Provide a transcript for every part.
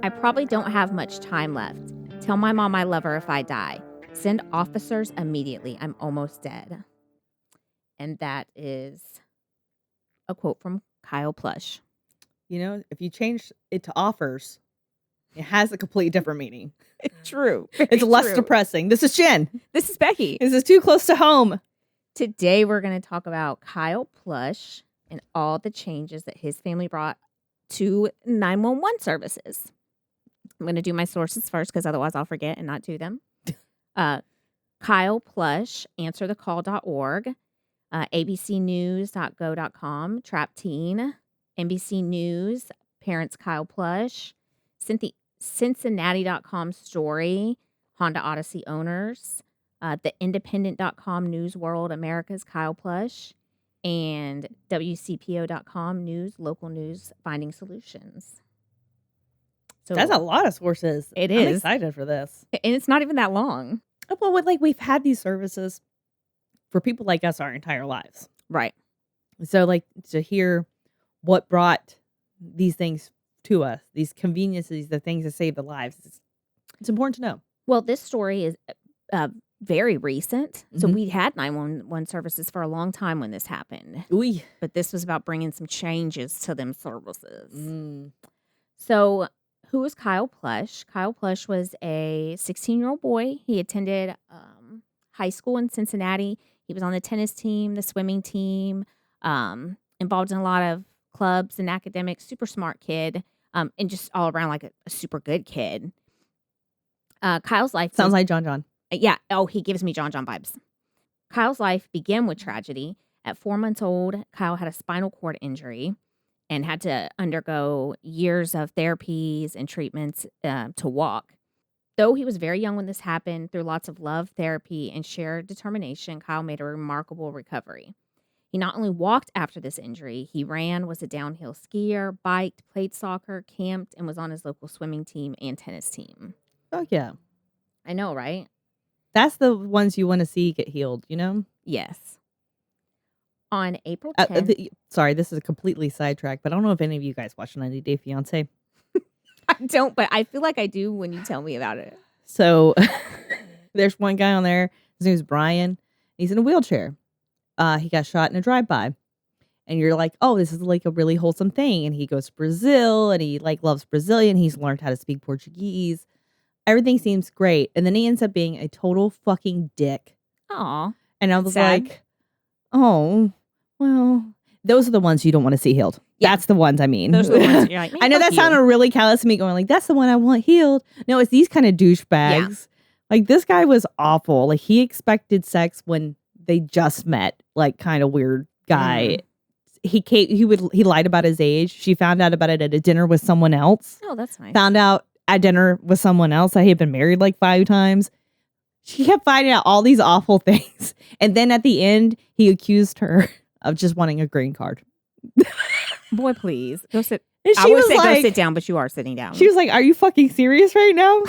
I probably don't have much time left. Tell my mom I love her if I die. Send officers immediately. I'm almost dead. And that is a quote from Kyle Plush. You know, if you change it to offers, it has a completely different meaning. True. It's less depressing. This is Jen. This is Becky. This is too close to home. Today, we're going to talk about Kyle Plush and all the changes that his family brought to 911 services. I'm going to do my sources first because otherwise I'll forget and not do them. Kyle Plush, answerthecall.org, abcnews.go.com, Trap Teen, NBC News, Parents Kyle Plush, Cincinnati.com story, Honda Odyssey owners, theindependent.com News World America's Kyle Plush, and WCPO.com news, local news, finding solutions. So that's a lot of sources. It I'm is. excited for this. And it's not even that long. Well, we've had these services for people like us our entire lives. Right. So, to hear what brought these things to us, these conveniences, the things that save the lives, it's important to know. Well, this story is very recent. So we had 911 services for a long time when this happened. Ooh. But this was about bringing some changes to them services. So who was Kyle Plush? Kyle Plush was a 16-year-old boy. He attended high school in Cincinnati. He was on the tennis team, the swimming team, involved in a lot of clubs and academics, super smart kid, and just all around like a super good kid. Kyle's life sounds like John. Yeah. Oh, he gives me John vibes. Kyle's life began with tragedy. At 4 months old, Kyle had a spinal cord injury and had to undergo years of therapies and treatments to walk. Though he was very young when this happened, through lots of love, therapy, and shared determination, Kyle made a remarkable recovery. He not only walked after this injury, he ran, was a downhill skier, biked, played soccer, camped, and was on his local swimming team and tennis team. Oh, yeah. I know, right? That's the ones you want to see get healed, you know? Yes. On April 10th. Sorry, this is a completely sidetrack, but I don't know if any of you guys watch 90 Day Fiancé. I don't, but I feel like I do when you tell me about it. So there's one guy on there. His name is Brian. He's in a wheelchair. He got shot in a drive-by. And you're like, oh, this is like a really wholesome thing. And he goes to Brazil and he loves Brazilian. He's learned how to speak Portuguese. Everything seems great. And then he ends up being a total fucking dick. Aw. And I was like, oh, well, those are the ones you don't want to see healed. Yeah. That's the ones I mean. Those are the ones you're like, I know that sounded really callous to me going like, that's the one I want healed. No, it's these kind of douchebags. Yeah. Like this guy was awful. Like he expected sex when they just met, like kind of weird guy. He lied about his age. She found out about it at a dinner with someone else. Oh, that's nice. Found out at dinner with someone else that he had been married like 5 times. She kept finding out all these awful things. And then at the end, he accused her of just wanting a green card. Boy, please. Go sit. I would say go sit down, but you are sitting down. She was like, are you fucking serious right now?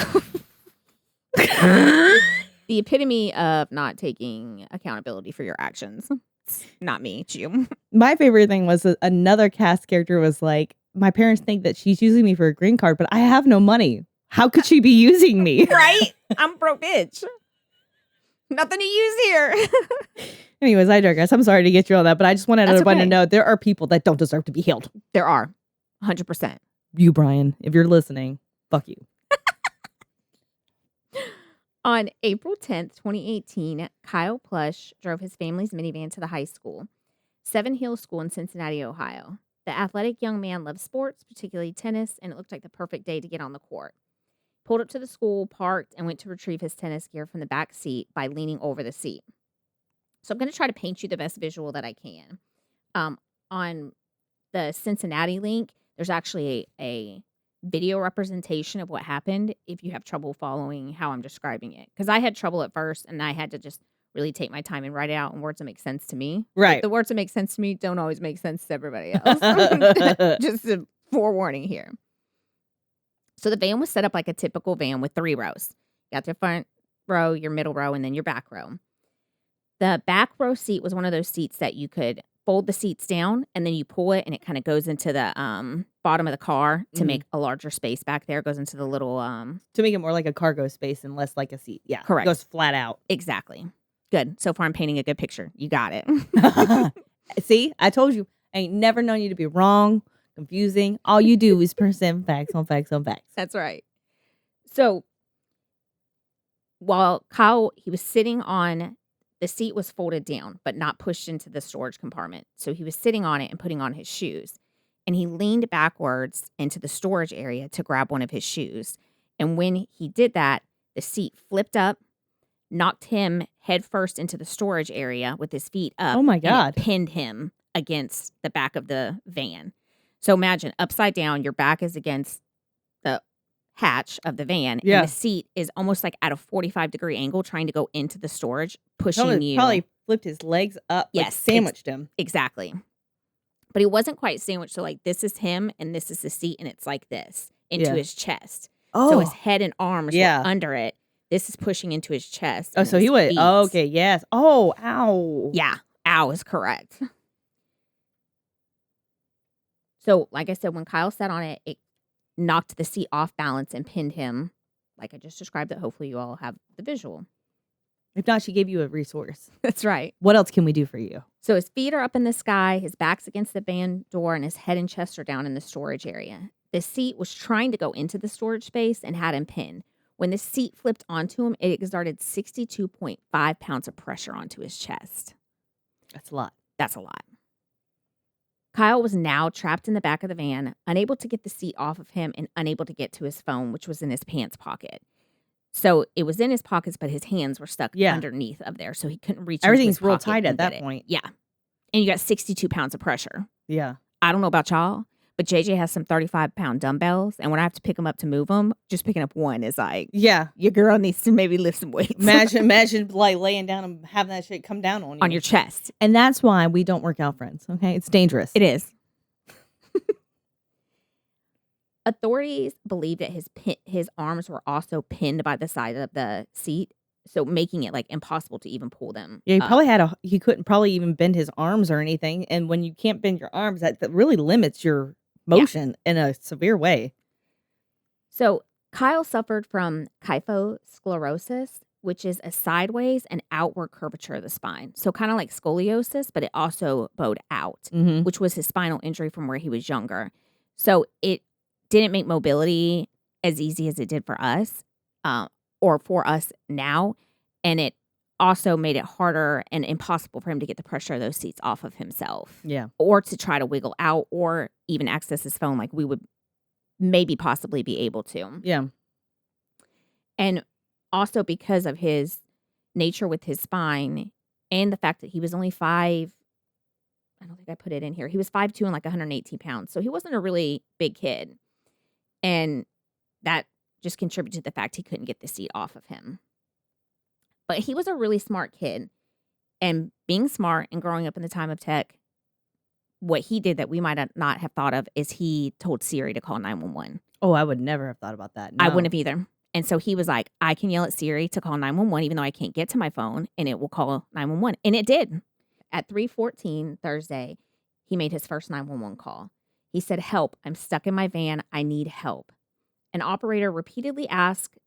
The epitome of not taking accountability for your actions. It's not me, it's you. My favorite thing was another cast character was like, my parents think that she's using me for a green card, but I have no money. How could she be using me? Right? I'm broke bitch. Nothing to use here. Anyways, I digress. I'm sorry to get you on that, but I just wanted everyone to know there are people that don't deserve to be healed. There are. 100%. You, Brian, if you're listening, fuck you. On April 10th, 2018, Kyle Plush drove his family's minivan to the high school, Seven Hills School in Cincinnati, Ohio. The athletic young man loved sports, particularly tennis, and it looked like the perfect day to get on the court. Pulled up to the school, parked, and went to retrieve his tennis gear from the back seat by leaning over the seat. So I'm going to try to paint you the best visual that I can. On the Cincinnati link, there's actually a video representation of what happened if you have trouble following how I'm describing it. Because I had trouble at first, and I had to just really take my time and write it out in words that make sense to me. Right. But the words that make sense to me don't always make sense to everybody else. Just a forewarning here. So the van was set up like a typical van with 3 rows. You got your front row, your middle row, and then your back row. The back row seat was one of those seats that you could fold the seats down, and then you pull it, and it kind of goes into the bottom of the car to make a larger space back there. It goes into the little to make it more like a cargo space and less like a seat. Yeah, correct. It goes flat out. Exactly. Good. So far, I'm painting a good picture. You got it. See, I told you. I ain't never known you to be wrong, confusing. All you do is present facts on facts on facts. That's right. So while Kyle, he was sitting on the seat was folded down, but not pushed into the storage compartment. So he was sitting on it and putting on his shoes. And he leaned backwards into the storage area to grab one of his shoes. And when he did that, the seat flipped up, knocked him headfirst into the storage area with his feet up. Oh my God. And it pinned him against the back of the van. So imagine upside down, your back is against the hatch of the van, and the seat is almost like at a 45-degree angle trying to go into the storage, pushing you. Probably flipped his legs up, yes, sandwiched him. Exactly. But he wasn't quite sandwiched, so like this is him and this is the seat, and it's like this into his chest. Oh. So his head and arms were under it. This is pushing into his chest. Oh, so he was, okay, yes. Oh, ow. Yeah, ow is correct. So, like I said, when Kyle sat on it, it knocked the seat off balance and pinned him, like I just described it. Hopefully you all have the visual. If not, she gave you a resource. That's right. What else can we do for you? So his feet are up in the sky, his back's against the van door, and his head and chest are down in the storage area. The seat was trying to go into the storage space and had him pinned. When the seat flipped onto him, it exerted 62.5 pounds of pressure onto his chest. That's a lot. That's a lot. Kyle was now trapped in the back of the van, unable to get the seat off of him and unable to get to his phone, which was in his pants pocket. So it was in his pockets, but his hands were stuck underneath of there, so he couldn't reach. Everything's real tight at that point. Yeah. And you got 62 pounds of pressure. Yeah. I don't know about y'all, but JJ has some 35-pound dumbbells, and when I have to pick them up to move them, just picking up one is like, your girl needs to maybe lift some weights. Imagine like laying down and having that shit come down on you. On your chest. And that's why we don't work out, friends, okay? It's dangerous. It is. Authorities believe that his arms were also pinned by the side of the seat, so making it like impossible to even pull them. Yeah, he couldn't probably even bend his arms or anything. And when you can't bend your arms, that really limits your motion in a severe way. So Kyle suffered from kyphoscoliosis, which is a sideways and outward curvature of the spine. So kind of like scoliosis, but it also bowed out, which was his spinal injury from where he was younger. So it didn't make mobility as easy as it did for us, or for us now. And it also made it harder and impossible for him to get the pressure of those seats off of himself. Yeah. Or to try to wiggle out or even access his phone like we would maybe possibly be able to. Yeah. And also because of his nature with his spine and the fact that he was only I don't think I put it in here. He was 5'2" and like 118 pounds. So he wasn't a really big kid. And that just contributed to the fact he couldn't get the seat off of him. But he was a really smart kid. And being smart and growing up in the time of tech, what he did that we might not have thought of is he told Siri to call 911. Oh, I would never have thought about that. No. I wouldn't have either. And so he was like, I can yell at Siri to call 911 even though I can't get to my phone, and it will call 911. And it did. At 3:14 Thursday, he made his first 911 call. He said, "Help, I'm stuck in my van. I need help." An operator repeatedly asked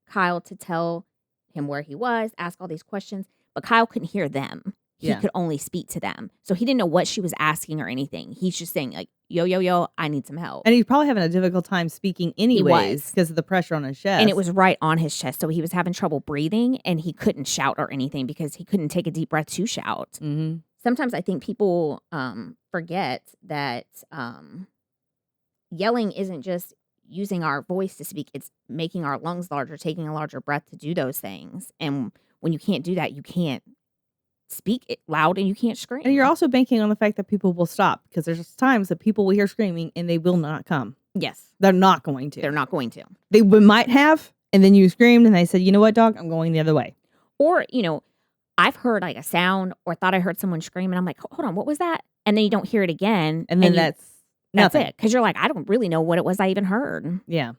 Kyle to tell him where he was, ask all these questions, but Kyle couldn't hear them. He could only speak to them. So he didn't know what she was asking or anything. He's just saying like, yo, I need some help. And he's probably having a difficult time speaking anyways because of the pressure on his chest. And it was right on his chest. So he was having trouble breathing and he couldn't shout or anything because he couldn't take a deep breath to shout. Mm-hmm. Sometimes I think people forget that yelling isn't just using our voice to speak. It's making our lungs larger, taking a larger breath to do those things. And when you can't do that, you can't speak it loud and you can't scream. And you're also banking on the fact that people will stop because there's times that people will hear screaming and they will not come. Yes. They're not going to. They're not going to. They might have, and then you screamed and they said, you know what, dog? I'm going the other way. Or, I've heard like a sound or thought I heard someone scream and I'm like, hold on, what was that? And then you don't hear it again. And then that's nothing. it. Because you're like, I don't really know what it was I even heard. Yeah.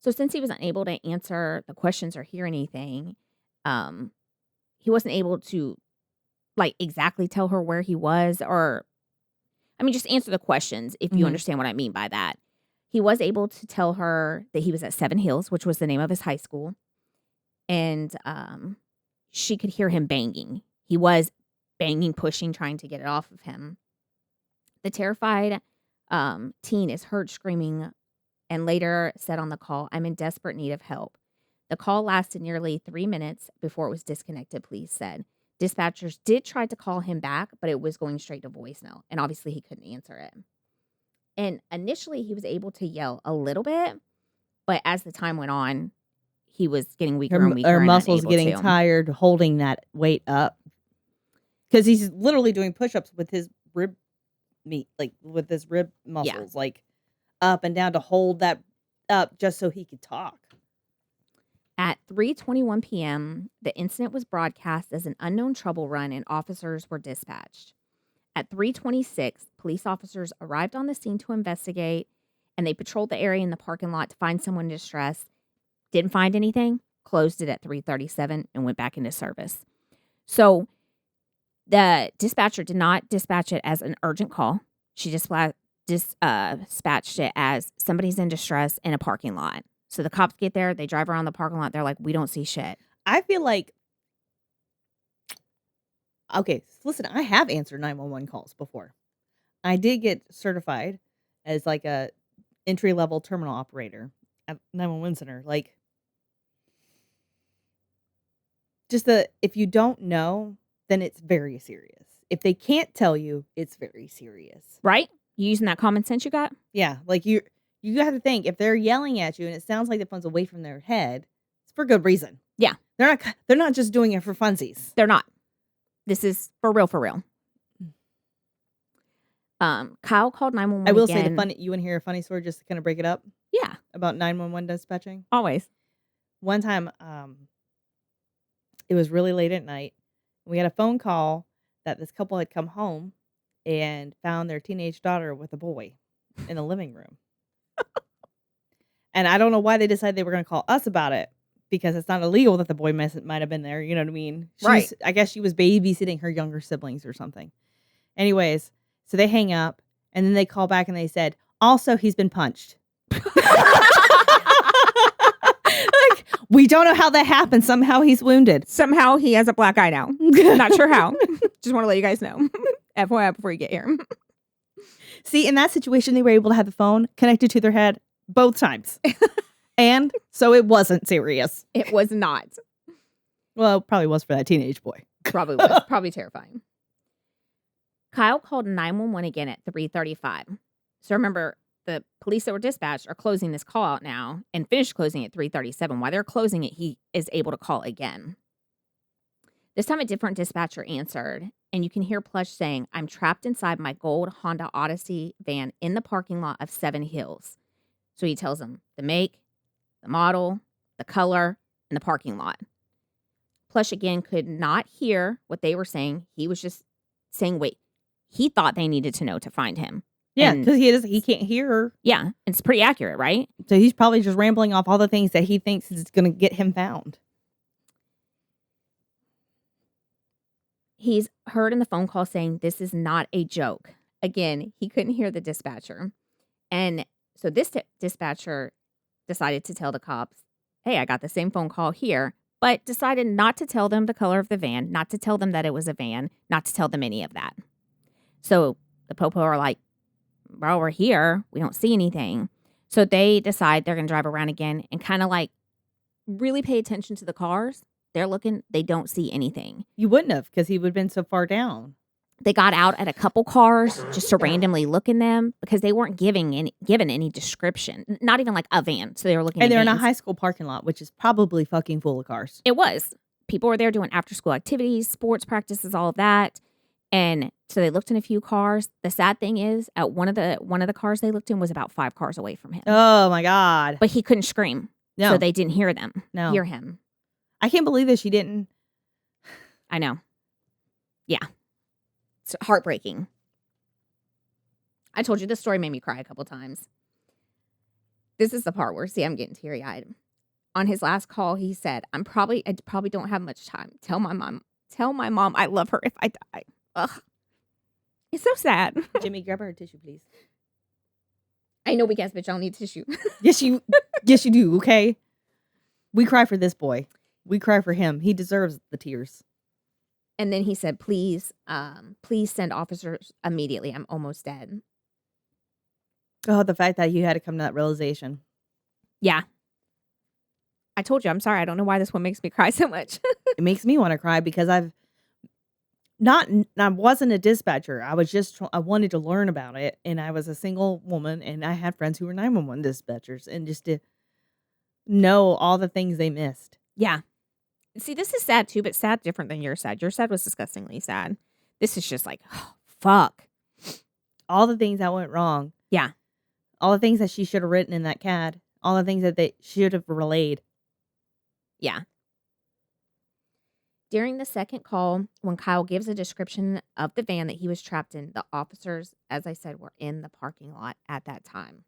So since he was unable to answer the questions or hear anything, he wasn't able to like, exactly tell her where he was, or I mean, just answer the questions if you Mhm. understand what I mean by that. He was able to tell her that he was at Seven Hills, which was the name of his high school, and, she could hear him banging. He was banging, pushing, trying to get it off of him. The terrified, teen is heard screaming and later said on the call, "I'm in desperate need of help." The call lasted nearly 3 minutes before it was disconnected, police said. Dispatchers did try to call him back, but it was going straight to voicemail, and obviously he couldn't answer it. And initially, he was able to yell a little bit, but as the time went on, he was getting weaker and Her weaker and muscles unable getting to. tired holding that weight up because he's literally doing push-ups with his rib meat, like, with his rib Yeah. muscles, like, up and down to hold that up just so he could talk. At 3:21 p.m., the incident was broadcast as an unknown trouble run and officers were dispatched. At 3:26, police officers arrived on the scene to investigate, and they patrolled the area in the parking lot to find someone in distress. Didn't find anything, closed it at 3:37 and went back into service. So, the dispatcher did not dispatch it as an urgent call. She dispatched it as somebody's in distress in a parking lot. So the cops get there, they drive around the parking lot, they're like, "We don't see shit." I feel like okay, listen, I have answered 911 calls before. I did get certified as, like, a entry-level terminal operator at 911 center, like, just the if you don't know, then it's very serious. If they can't tell you, it's very serious. Right? You using that common sense you got? Yeah, like, you have to think, if they're yelling at you and it sounds like the phone's away from their head, it's for good reason. Yeah, They're not just doing it for funsies. they're not. This is for real, for real. Kyle called I 911 will say again. you wanna hear a funny story just to kinda break it up Yeah, about 911 dispatching? always. One time, it was really late at night. We had a phone call that this couple had come home and found their teenage daughter with a boy in the living room. And I don't know why they decided they were gonna call us about it, because it's not illegal that the boy might have been there, you know what I mean? Right. I guess she was babysitting her younger siblings or something. Anyways, so they hang up, and then they call back and they said, "Also, he's been punched." Like, we don't know how that happened. Somehow he's wounded. Somehow he has a black eye now. Not sure how. Just want to let you guys know. FYI before you get here. See, in that situation, they were able to have the phone connected to their head both times. And so it wasn't serious. It was not. Well, it probably was for that teenage boy. Probably was. Probably terrifying. Kyle called 911 again at 3:35. So remember, the police that were dispatched are closing this call out now and finished closing at 3:37. While they're closing it, he is able to call again. This time a different dispatcher answered, and you can hear Plush saying, "I'm trapped inside my gold Honda Odyssey van in the parking lot of Seven Hills." So he tells them the make, the model, the color, and the parking lot. Plush again could not hear what they were saying. He was just saying, wait, he thought they needed to know to find him. Yeah, And because he can't hear her. yeah, it's pretty accurate, right? So he's probably just rambling off all the things that he thinks is going to get him found. He's heard in the phone call saying, "This is not a joke." Again, he couldn't hear the dispatcher. And so this dispatcher decided to tell the cops, "Hey, I got the same phone call here," but decided not to tell them the color of the van, not to tell them that it was a van, not to tell them any of that. So the Popo are like, "Well, we're here. We don't see anything." So they decide they're going to drive around again and kind of like really pay attention to the cars. They're looking, they don't see anything. You wouldn't have, because he would have been so far down. They got out at a couple cars just to randomly look in them because they weren't given any description, not even like a van. So they were looking And at they're in a vans. high school parking lot, which is probably fucking full of cars. It was. People were there doing after school activities, sports practices, all of that. And so they looked in a few cars. The sad thing is, at one of the cars they looked in was about 5 cars away from him. Oh my God. But he couldn't scream. No. So they didn't hear them. No. Hear him. I can't believe that she didn't. I know. Yeah. It's heartbreaking. I told you this story made me cry a couple times. This is the part where, see, I'm getting teary-eyed. On his last call, he said, I probably don't have much time. Tell my mom Tell my mom I love her if I die. Ugh. It's so sad. Jimmy, grab her a tissue, please. I know we guess, bitch. I don't need tissue. Yes, you do, okay? We cry for this boy. We cry for him. He deserves the tears. And then he said, please send officers immediately. I'm almost dead. Oh, the fact that you had to come to that realization. Yeah. I told you, I'm sorry. I don't know why this one makes me cry so much. It makes me want to cry because I wasn't a dispatcher. I was just, I wanted to learn about it. And I was a single woman and I had friends who were 911 dispatchers, and just to know all the things they missed. Yeah. See, this is sad too, but sad different than your sad. Your sad was disgustingly sad. This is just like, oh, fuck. All the things that went wrong. Yeah. All the things that she should have written in that CAD. All the things that they should have relayed. Yeah. During the second call, when Kyle gives a description of the van that he was trapped in, the officers, as I said, were in the parking lot at that time.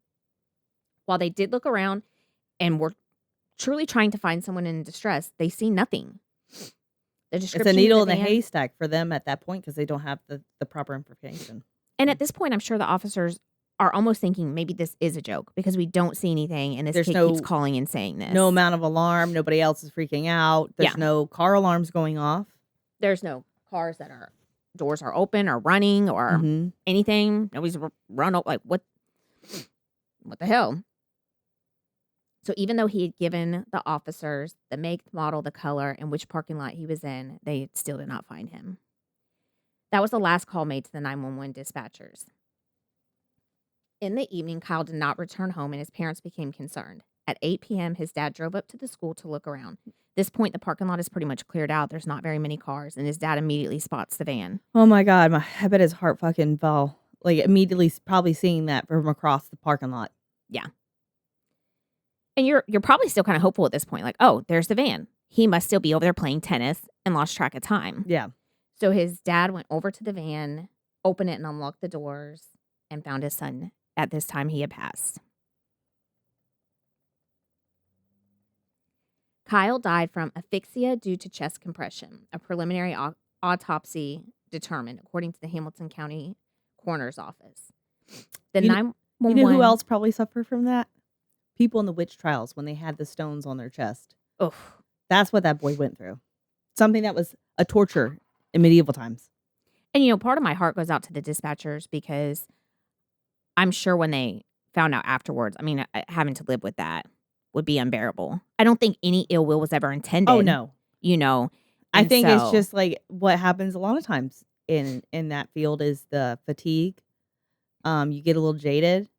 While they did look around and were truly trying to find someone in distress, they see nothing. The description It's a needle of in the a van, haystack for them at that point because they don't have the proper information. and at this point, I'm sure the officers are almost thinking maybe this is a joke because we don't see anything, and this There's kid no- keeps calling and saying this. No amount of alarm. Nobody else is freaking out. There's Yeah. no car alarms going off. There's no cars that are doors are open or running or Mhm. anything. Nobody's run up. Like what the hell? So even though he had given the officers the make, model, the color, and which parking lot he was in, they still did not find him. That was the last call made to the 911 dispatchers. In the evening, Kyle did not return home and his parents became concerned. At 8 p.m., his dad drove up to the school to look around. At this point, the parking lot is pretty much cleared out. There's not very many cars, and his dad immediately spots the van. Oh my God. I bet his heart fucking fell. Like immediately probably seeing that from across the parking lot. Yeah. And you're probably still kind of hopeful at this point. Like, oh, there's the van. He must still be over there playing tennis and lost track of time. Yeah. So his dad went over to the van, opened it and unlocked the doors, and found his son. At this time, he had passed. Kyle died from asphyxia due to chest compression. A preliminary autopsy determined, according to the Hamilton County Coroner's Office. The You 911. know who else probably suffered from that? People in the witch trials when they had the stones on their chest. Oof. That's what that boy went through. Something that was a torture in medieval times. And, part of my heart goes out to the dispatchers because I'm sure when they found out afterwards, having to live with that would be unbearable. I don't think any ill will was ever intended. Oh, no. I and think so- it's just like what happens a lot of times in that field is the fatigue. You get a little jaded.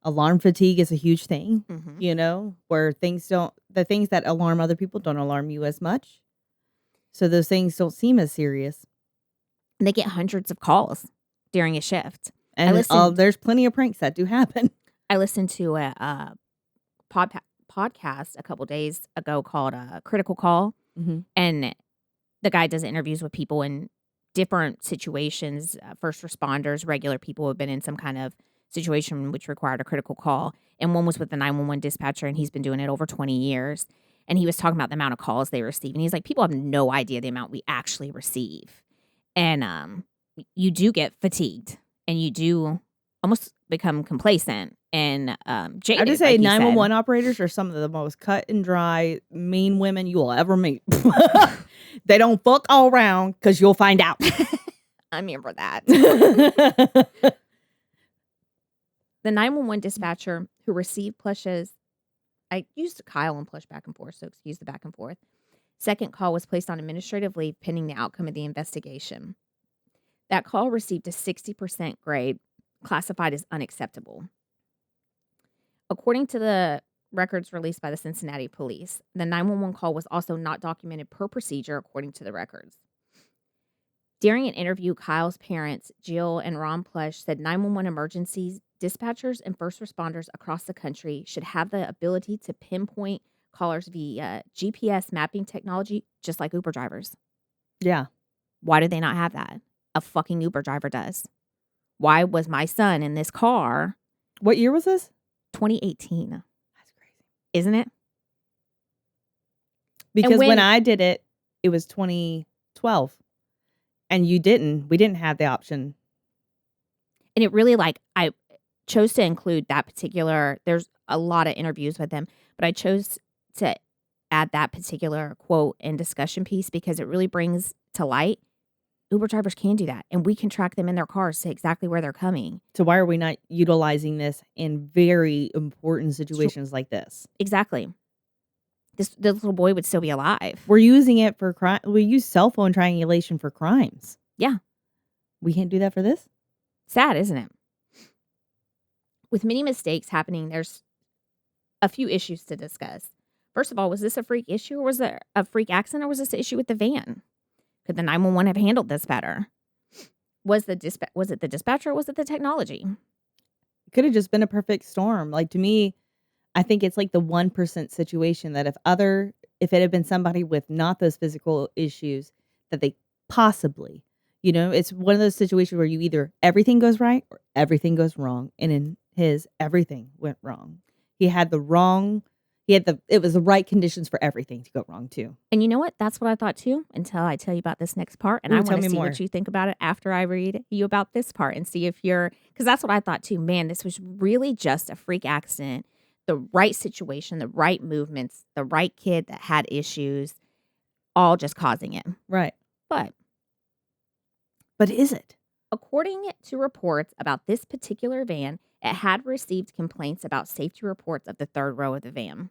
Alarm fatigue is a huge thing, Mhm. where the things that alarm other people don't alarm you as much. So those things don't seem as serious. And they get hundreds of calls during a shift. And listened- there's plenty of pranks that do happen. I listened to a podcast a couple days ago called Critical Call. Mm-hmm. And the guy does interviews with people in different situations, first responders, regular people who have been in some kind of situation which required a critical call. And one was with the 911 dispatcher, and he's been doing it over 20 years. And he was talking about the amount of calls they receive. And he's like, people have no idea the amount we actually receive. And you do get fatigued, and you do almost become complacent and jaded. I just say like he 911 operators are some of the most cut and dry, mean women you will ever meet. They don't fuck all around because you'll find out. I remember that. The 911 dispatcher who received Plush's, I used Kyle and Plush back and forth, so excuse the back and forth. Second call was placed on administrative leave pending the outcome of the investigation. That call received a 60% grade, classified as unacceptable. According to the records released by the Cincinnati police, the 911 call was also not documented per procedure according to the records. During an interview, Kyle's parents, Jill and Ron Plush, said 911 emergencies dispatchers and first responders across the country should have the ability to pinpoint callers via GPS mapping technology, just like Uber drivers. Yeah. Why do they not have that? A fucking Uber driver does. Why was my son in this car? What year was this? 2018. That's crazy. Isn't it? Because when when- I did it, it was 2012. 12. And we didn't have the option. And it really, I chose to include that particular, there's a lot of interviews with them, but I chose to add that particular quote and discussion piece because it really brings to light Uber drivers can do that, and we can track them in their cars to exactly where they're coming. So why are we not utilizing this in very important So, situations like this? exactly. This little boy would still be alive. We're using it for crime. We use cell phone triangulation for crimes. Yeah. We can't do that for this? Sad, isn't it? With many mistakes happening, there's a few issues to discuss. First of all, was this a freak issue, or was it a freak accident, or was this an issue with the van? Could the 911 have handled this better? Was it the dispatcher, or was it the technology? It could have just been a perfect storm. Like, to me, I think it's like the 1% situation that if it had been somebody with not those physical issues, that they possibly, it's one of those situations where you either everything goes right or everything goes wrong. And in his, everything went wrong. It was the right conditions for everything to go wrong too. And you know what? That's what I thought too, until I tell you about this next part. And I want to see what you think about it after I read you about this part and see if because that's what I thought too. Man, this was really just a freak accident. The right situation, the right movements, the right kid that had issues, all just causing it. Right. But is it? According to reports about this particular van, it had received complaints about safety reports of the third row of the van.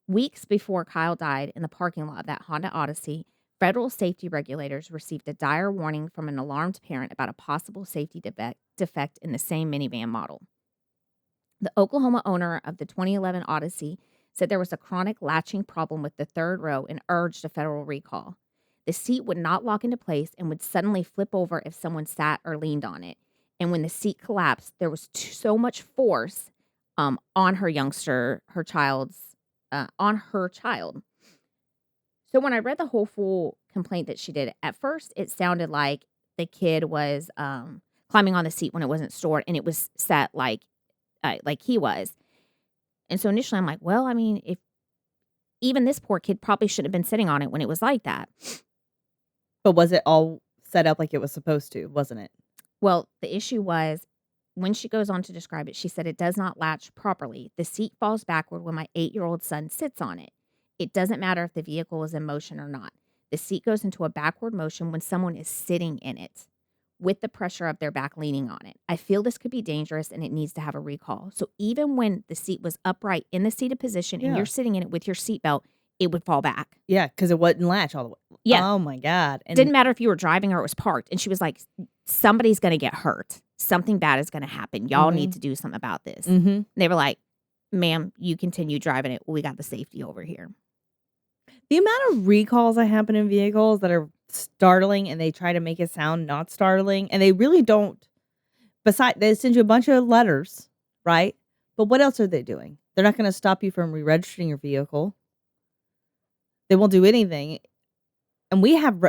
Weeks before Kyle died in the parking lot of that Honda Odyssey, federal safety regulators received a dire warning from an alarmed parent about a possible safety defect in the same minivan model. The Oklahoma owner of the 2011 Odyssey said there was a chronic latching problem with the third row and urged a federal recall. The seat would not lock into place and would suddenly flip over if someone sat or leaned on it. And when the seat collapsed, there was so much force on her child. So when I read the whole full complaint that she did, at first it sounded like the kid was climbing on the seat when it wasn't stored, and it was set like he was. And so initially I'm like, well, I mean, if even this poor kid probably shouldn't have been sitting on it when it was like that. But was it all set up like it was supposed to, wasn't it? Well, the issue was when she goes on to describe it, she said it does not latch properly. The seat falls backward when my 8-year-old son sits on it. It doesn't matter if the vehicle is in motion or not. The seat goes into a backward motion when someone is sitting in it with the pressure of their back leaning on it. I feel this could be dangerous and it needs to have a recall. So even when the seat was upright in the seated position and you're sitting in it with your seatbelt, it would fall back. Yeah, because it wouldn't latch all the way. Yeah. Oh, my God. And didn't matter if you were driving or it was parked. And she was like, somebody's going to get hurt. Something bad is going to happen. Y'all need to do something about this. Mm-hmm. They were like, ma'am, you continue driving it. We got the safety over here. The amount of recalls that happen in vehicles that are startling and they try to make it sound not startling, and they really don't. Besides, they send you a bunch of letters, right? But what else are they doing? They're not going to stop you from re-registering your vehicle. They won't do anything. And we have,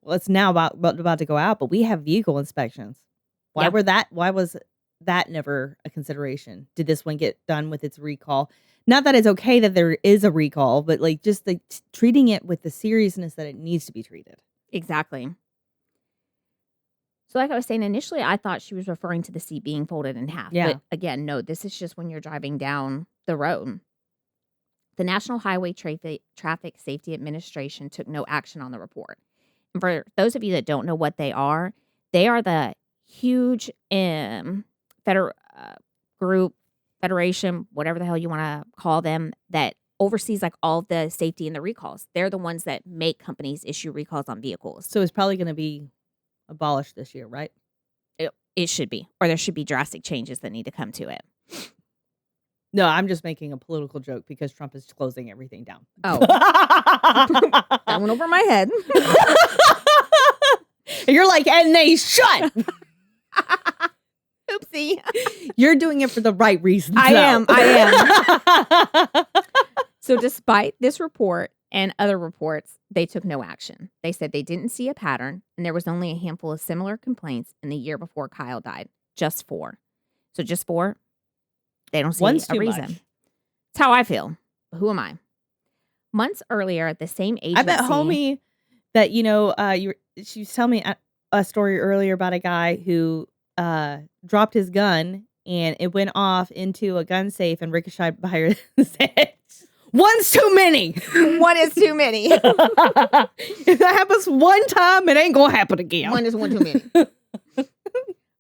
it's now about to go out, but we have vehicle inspections. Why was that never a consideration? Did this one get done with its recall? Not that it's okay that there is a recall, but just treating it with the seriousness that it needs to be treated. Exactly. So like I was saying, initially I thought she was referring to the seat being folded in half. Yeah. But again, no, this is just when you're driving down the road. The National Highway Traffic Safety Administration took no action on the report. And for those of you that don't know what they are the huge federation, whatever the hell you want to call them, that oversees all of the safety and the recalls. They're the ones that make companies issue recalls on vehicles. So it's probably going to be abolished this year, right? It should be. Or there should be drastic changes that need to come to it. No, I'm just making a political joke because Trump is closing everything down. Oh. That went over my head. And you're like, and they should. Oopsie. You're doing it for the right reasons. I am. So despite this report and other reports, they took no action. They said they didn't see a pattern, and there was only a handful of similar complaints in the year before Kyle died. Just 4. So just 4. They don't see a reason. Much. That's how I feel. But who am I? Months earlier, the same agency. I bet homie that, she was telling me a story earlier about a guy who dropped his gun and it went off into a gun safe and ricocheted by his head. One's too many. One is too many. If that happens one time, it ain't gonna happen again. One is one too many.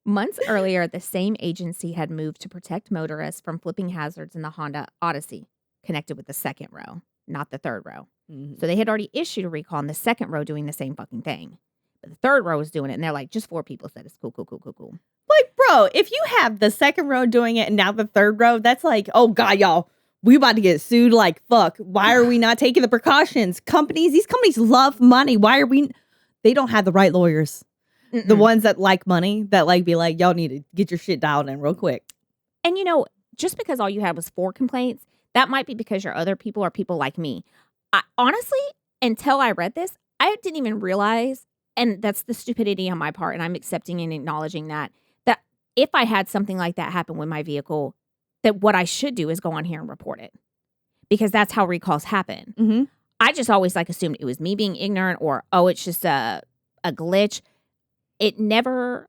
Months earlier, the same agency had moved to protect motorists from flipping hazards in the Honda Odyssey, connected with the second row, not the third row. Mhm. So they had already issued a recall on the second row doing the same fucking thing. But the third row was doing it, and they're like, just 4 people said it's cool. Like, bro, if you have the second row doing it and now the third row, that's like, oh God, y'all, we about to get sued like fuck. Why are we not taking the precautions? These companies love money. They don't have the right lawyers. Mm-mm. The ones that like money, that like be like, y'all need to get your shit dialed in real quick. And just because all you had was 4 complaints, that might be because your other people are people like me. Honestly, until I read this, I didn't even realize, and that's the stupidity on my part, and I'm accepting and acknowledging that if I had something like that happen with my vehicle, that what I should do is go on here and report it. Because that's how recalls happen. Mm-hmm. I just always assumed it was me being ignorant or, it's just a glitch. It never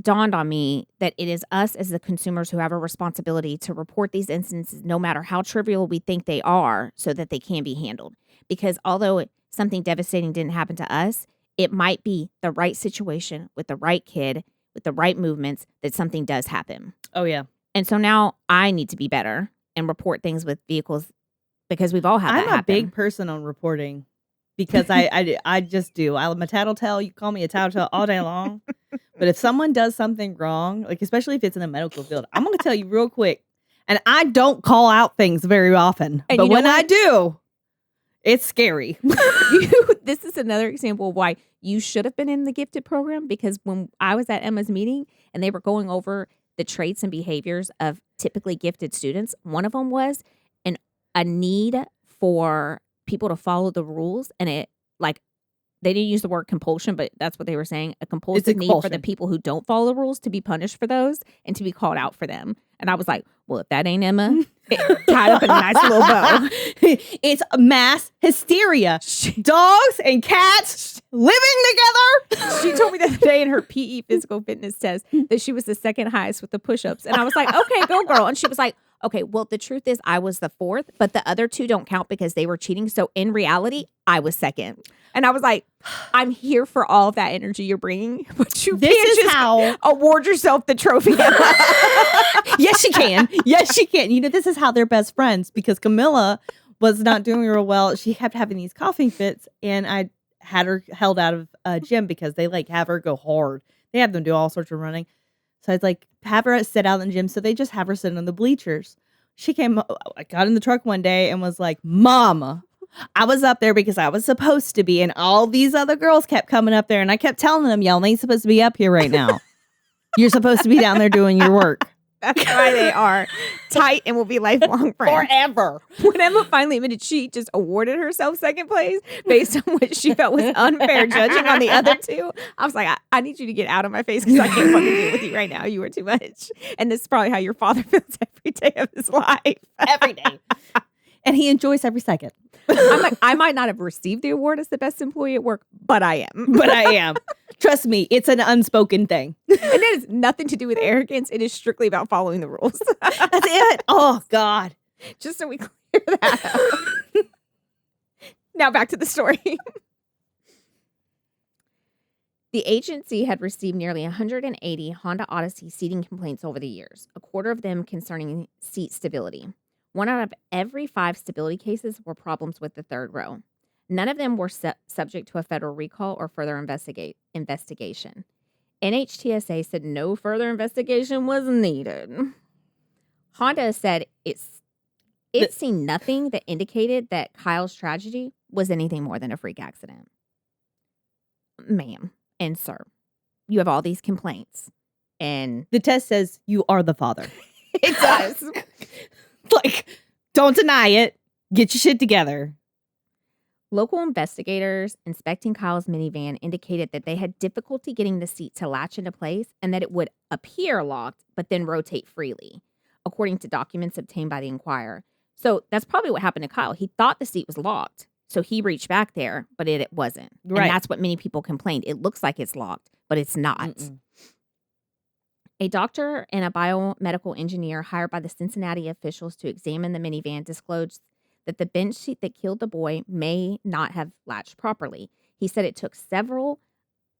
dawned on me that it is us as the consumers who have a responsibility to report these instances, no matter how trivial we think they are, so that they can be handled. Because although something devastating didn't happen to us, it might be the right situation with the right kid, with the right movements, that something does happen. Oh, yeah. And so now I need to be better and report things with vehicles, because we've all had that happen. I'm a big person on reporting because I just do. I'm a tattletale. You call me a tattletale all day long. But if someone does something wrong, like especially if it's in the medical field, I'm going to tell you real quick. And I don't call out things very often. And but when I do, it's scary. This is another example of why you should have been in the gifted program, because when I was at Emma's meeting and they were going over the traits and behaviors of typically gifted students, one of them was a need for people to follow the rules. And it, like, they didn't use the word compulsion, but that's what they were saying. A compulsive need for the people who don't follow the rules to be punished for those and to be called out for them. And I was like, well, if that ain't Emma, tied up in a nice little bow. It's mass hysteria. Dogs and cats living together. She told me the other day in her PE physical fitness test that she was the second highest with the push-ups. And I was like, okay, go girl. And she was like, okay, well, the truth is I was the 4th, but the other 2 don't count because they were cheating. So in reality, I was second. And I was like, I'm here for all of that energy you're bringing, but you can't just award yourself the trophy. Yes, she can. Yes, she can. This is how they're best friends, because Camilla was not doing real well. She kept having these coughing fits, and I had her held out of a gym because they have her go hard. They have them do all sorts of running. So I'd have her sit out in the gym. So they just have her sit on the bleachers. She got in the truck one day and was like, Mama, I was up there because I was supposed to be. And all these other girls kept coming up there. And I kept telling them, y'all ain't supposed to be up here right now. You're supposed to be down there doing your work. That's why they are tight and will be lifelong friends. Forever. When Emma finally admitted she just awarded herself second place based on what she felt was unfair judging on the other 2, I was like, I need you to get out of my face because I can't fucking deal with you right now. You are too much. And this is probably how your father feels every day of his life. Every day. And he enjoys every second. I'm like, I might not have received the award as the best employee at work, but I am. But I am. Trust me, it's an unspoken thing. And it has nothing to do with arrogance. It is strictly about following the rules. That's it. Oh, God. Just so we clear that up. Now back to the story. The agency had received nearly 180 Honda Odyssey seating complaints over the years, a quarter of them concerning seat stability. 1 out of every 5 stability cases were problems with the third row. None of them were subject to a federal recall or further investigation. NHTSA said no further investigation was needed. Honda said it's seen nothing that indicated that Kyle's tragedy was anything more than a freak accident. Ma'am and sir, you have all these complaints. And the test says you are the father. It does. Don't deny it. Get your shit together. Local investigators inspecting Kyle's minivan indicated that they had difficulty getting the seat to latch into place and that it would appear locked, but then rotate freely, according to documents obtained by the Inquirer. So that's probably what happened to Kyle. He thought the seat was locked. So he reached back there, but it wasn't. And Right. that's what many people complained. It looks like it's locked, but it's not. Mm-mm. A doctor and a biomedical engineer hired by the Cincinnati officials to examine the minivan disclosed that the bench seat that killed the boy may not have latched properly. He said it took several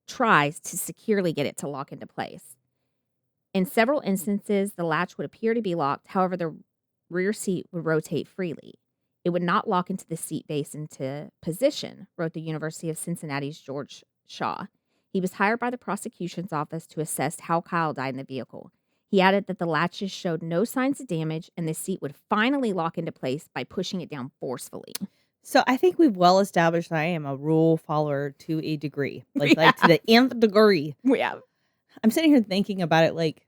tries to securely get it to lock into place. In several instances, the latch would appear to be locked. However, the rear seat would rotate freely. It would not lock into the seat base into position, wrote the University of Cincinnati's George Shaw. He was hired by the prosecution's office to assess how Kyle died in the vehicle. He added that the latches showed no signs of damage and the seat would finally lock into place by pushing it down forcefully. So I think we've well established I am a rule follower to a degree, like to the nth degree. We have. I'm sitting here thinking about it like,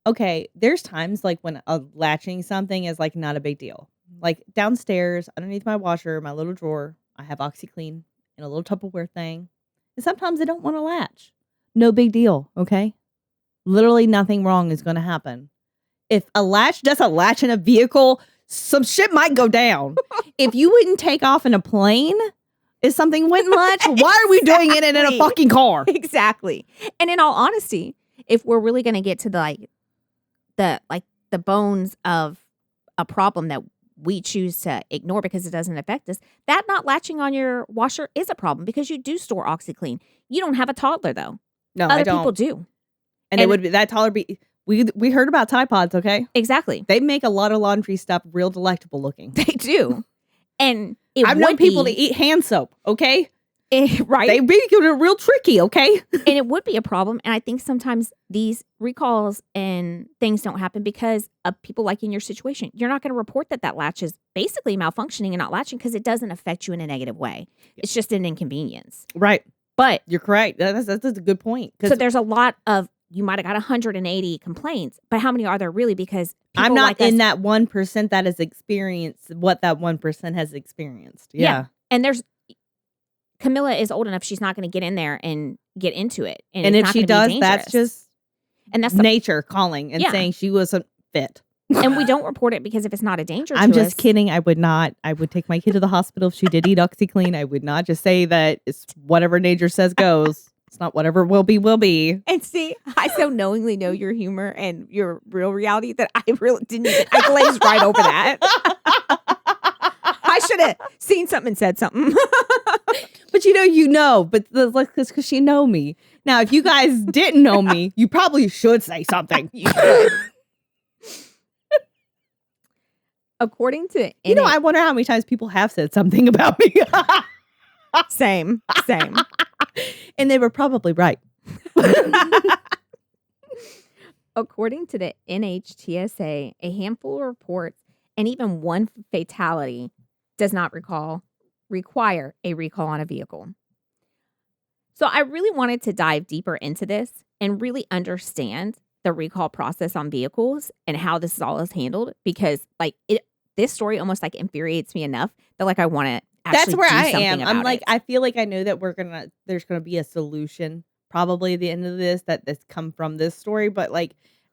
okay, there's times like when latching something is like not a big deal. Like downstairs, underneath my washer, my little drawer, I have OxyClean in a little Tupperware thing. And sometimes I don't want to latch. No big deal, okay? Literally nothing wrong is going to happen. If a latch does a latch in a vehicle, some shit might go down. If you wouldn't take off in a plane, if something wouldn't latch, why are we doing it in a fucking car? Exactly. And in all honesty, if we're really going to get to the bones of a problem that we choose to ignore because it doesn't affect us, that not latching on your washer is a problem because you do store OxyClean. You don't have a toddler though. No, Other I don't. people do. And it would be that toddler be. We heard about Tide Pods, okay? Exactly. They make a lot of laundry stuff real delectable looking. They do. And I've known people to eat hand soap, okay? Right. They make it real tricky, okay? And it would be a problem. And I think sometimes these recalls and things don't happen because of people like in your situation. You're not going to report that latch is basically malfunctioning and not latching because it doesn't affect you in a negative way. Yep. It's just an inconvenience. Right. But you're correct. That's a good point. So there's a lot of, you might have got 180 complaints, but how many are there really? Because I'm not in that 1% that has experienced what that 1% has experienced. Yeah. And Camilla is old enough. She's not going to get in there and get into it. And if she does, that's just that's nature calling and saying she wasn't fit. And we don't report it because if it's not a danger to us. I'm just kidding. I would not. I would take my kid to the hospital if she did eat OxyClean. I would not just say that it's whatever nature says goes. It's not whatever will be, will be. And see, I so knowingly know your humor and your real reality that I really didn't even, I glazed right over that. I should have seen something and said something. But but because you know me. Now, if you guys didn't know me, you probably should say something. You should. According to I wonder how many times people have said something about me. Same. And they were probably right. According to the NHTSA, a handful of reports and even one fatality does not require a recall on a vehicle. So I really wanted to dive deeper into this and really understand the recall process on vehicles and how this all is handled because this story almost infuriates me enough that I want to actually That's where do I something am. about I'm it. I feel like I know that there's gonna be a solution probably at the end of this that's come from this story, but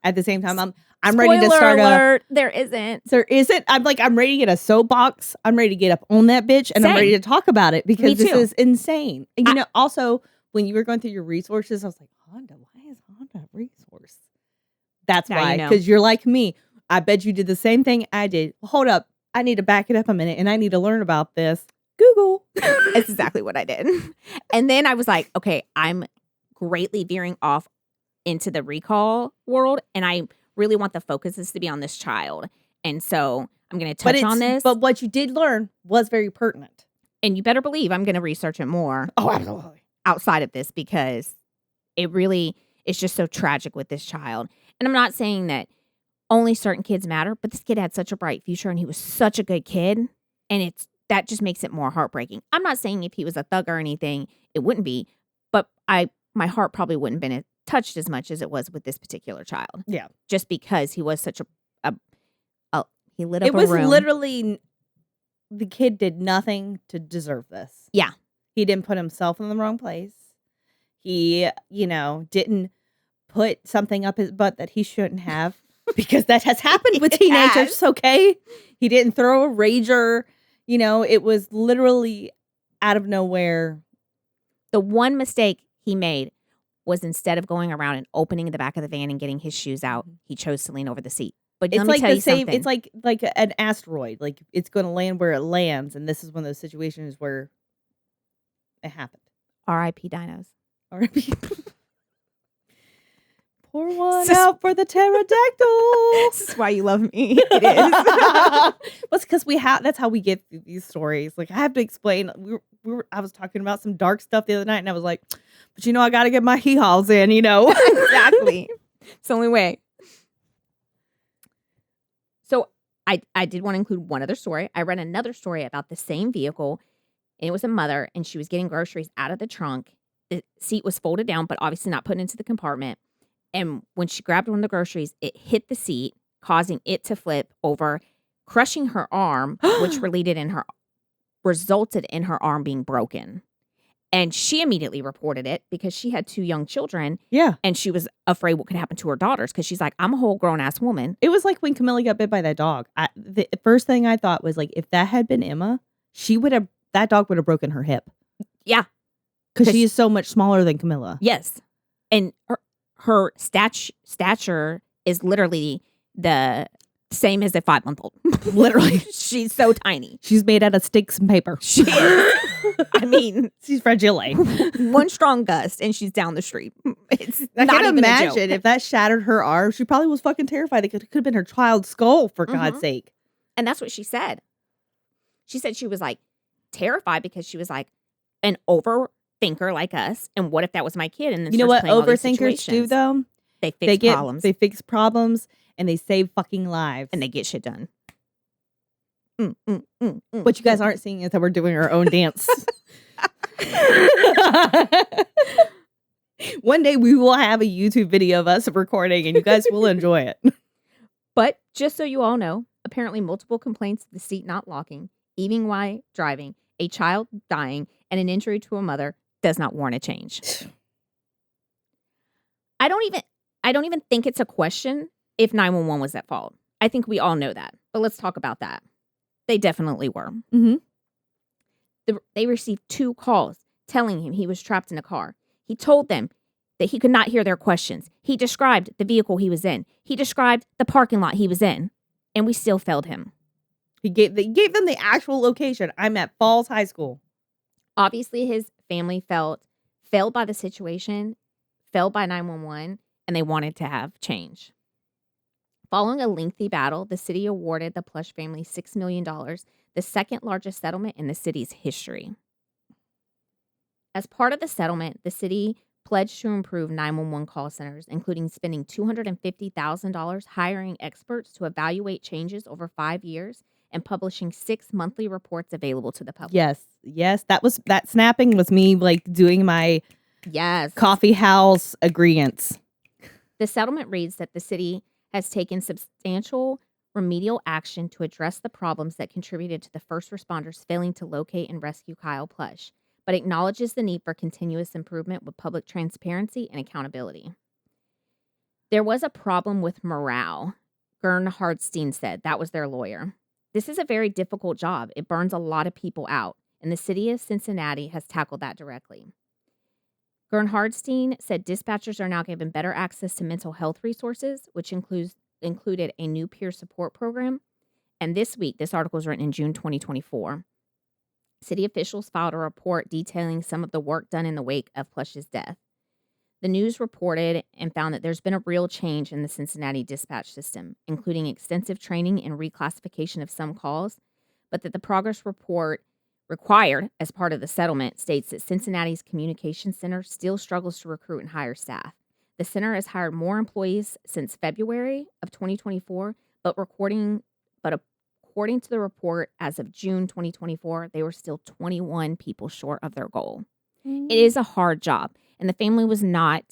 at the same time I'm ready to start alert, there isn't. I'm ready to get a soapbox. I'm ready to get up on that bitch and I'm ready to talk about it because this is insane. And also when you were going through your resources, I was like, Honda, why is Honda a resource? That's why, because you're like me. I bet you did the same thing I did. Hold up. I need to back it up a minute and I need to learn about this. Google. That's exactly what I did. And then I was like, okay, I'm greatly veering off into the recall world. And I really want the focuses to be on this child. And so I'm going to touch on this. But what you did learn was very pertinent. And you better believe I'm going to research it more. Oh, absolutely. Outside of this because it really is just so tragic with this child. And I'm not saying that only certain kids matter, but this kid had such a bright future and he was such a good kid. And that just makes it more heartbreaking. I'm not saying if he was a thug or anything, it wouldn't be, but my heart probably wouldn't have been touched as much as it was with this particular child. Yeah. Just because he was such he lit up a room. It was literally, the kid did nothing to deserve this. Yeah. He didn't put himself in the wrong place. He, didn't put something up his butt that he shouldn't have. Because that has happened with teenagers, okay? He didn't throw a rager. It was literally out of nowhere. The one mistake he made was instead of going around and opening the back of the van and getting his shoes out, he chose to lean over the seat. But let me tell you something. It's like an asteroid. Like, it's going to land where it lands, and this is one of those situations where it happened. R.I.P. dinos. R.I.P. Pour one out for the pterodactyl. This is why you love me. It is. Well, it's because that's how we get through these stories. Like, I have to explain. I was talking about some dark stuff the other night, and I was like, but I got to get my hee-haws in, Exactly. It's the only way. So I did want to include one other story. I read another story about the same vehicle, and it was a mother, and she was getting groceries out of the trunk. The seat was folded down, but obviously not put into the compartment. And when she grabbed one of the groceries, it hit the seat, causing it to flip over, crushing her arm, which resulted in her arm being broken. And she immediately reported it because she had 2 young children. Yeah. And she was afraid what could happen to her daughters because she's like, I'm a whole grown-ass woman. It was like when Camilla got bit by that dog. The first thing I thought was, like, if that had been Emma, that dog would have broken her hip. Yeah. Because she is so much smaller than Camilla. Yes. And her stature is literally the same as a 5-month-old. Literally. She's so tiny. She's made out of sticks and paper. She is. I mean, she's fragile. One strong gust and she's down the street. It's I not can even imagine if that shattered her arm. She probably was fucking terrified. It could have been her child's skull, for God's sake. And that's what she said. She said she was like terrified because she was like an overthinker like us. And what if that was my kid? And then you know what overthinkers do, though? They fix problems. They fix problems and they save fucking lives. And they get shit done. What you guys aren't seeing is that we're doing our own dance. One day we will have a YouTube video of us recording and you guys will enjoy it. But just so you all know, apparently multiple complaints of the seat not locking, even while driving, a child dying, and an injury to a mother does not warrant a change. I don't even think it's a question if 911 was at fault. I think we all know that. But let's talk about that. They definitely were. Mm-hmm. They received 2 calls telling him he was trapped in a car. He told them that he could not hear their questions. He described the vehicle he was in. He described the parking lot he was in. And we still failed him. He gave them the actual location. I'm at Falls High School. Obviously, his family felt failed by the situation, failed by 911, and they wanted to have change. Following a lengthy battle, the city awarded the Plush family $6 million, the second largest settlement in the city's history. As part of the settlement, the city pledged to improve 911 call centers, including spending $250,000 hiring experts to evaluate changes over 5 years and publishing 6 monthly reports available to the public. Yes. That snapping was me, like, doing my coffee house agreements. The settlement reads that the city has taken substantial remedial action to address the problems that contributed to the first responders failing to locate and rescue Kyle Plush, but acknowledges the need for continuous improvement with public transparency and accountability. There was a problem with morale, Gern Hardstein said. That was their lawyer. This is a very difficult job. It burns a lot of people out, and the city of Cincinnati has tackled that directly. Gern Hardstein said dispatchers are now given better access to mental health resources, which included a new peer support program. And this week, this article was written in June 2024, city officials filed a report detailing some of the work done in the wake of Plush's death. The news reported and found that there's been a real change in the Cincinnati dispatch system, including extensive training and reclassification of some calls, but that the progress report required as part of the settlement states that Cincinnati's communications center still struggles to recruit and hire staff. The center has hired more employees since February of 2024, but according to the report, as of June 2024, they were still 21 people short of their goal. It is a hard job, and the family was not